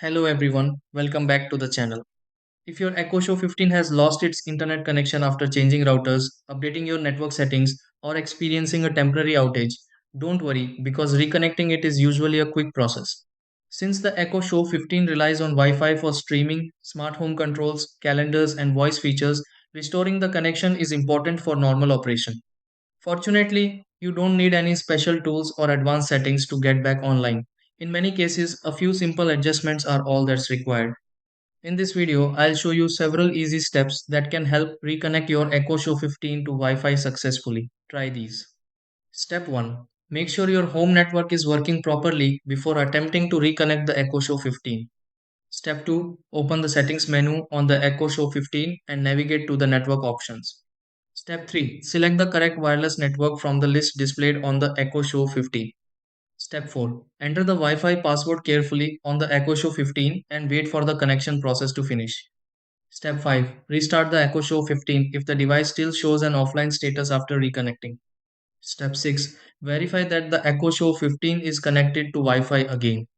Hello everyone, welcome back to the channel. If your Echo Show 15 has lost its internet connection after changing routers, updating your network settings, or experiencing a temporary outage, don't worry because reconnecting it is usually a quick process. Since the Echo Show 15 relies on Wi Fi for streaming, smart home controls, calendars, and voice features, restoring the connection is important for normal operation. Fortunately, you don't need any special tools or advanced settings to get back online. In many cases, a few simple adjustments are all that's required. In this video, I'll show you several easy steps that can help reconnect your Echo Show 15 to Wi-Fi successfully. Try these. Step 1. Make sure your home network is working properly before attempting to reconnect the Echo Show 15. Step 2. Open the settings menu on the Echo Show 15 and navigate to the network options. Step 3. Select the correct wireless network from the list displayed on the Echo Show 15. Step 4. Enter the Wi-Fi password carefully on the Echo Show 15 and wait for the connection process to finish. Step 5. Restart the Echo Show 15 if the device still shows an offline status after reconnecting. Step 6. Verify that the Echo Show 15 is connected to Wi-Fi again.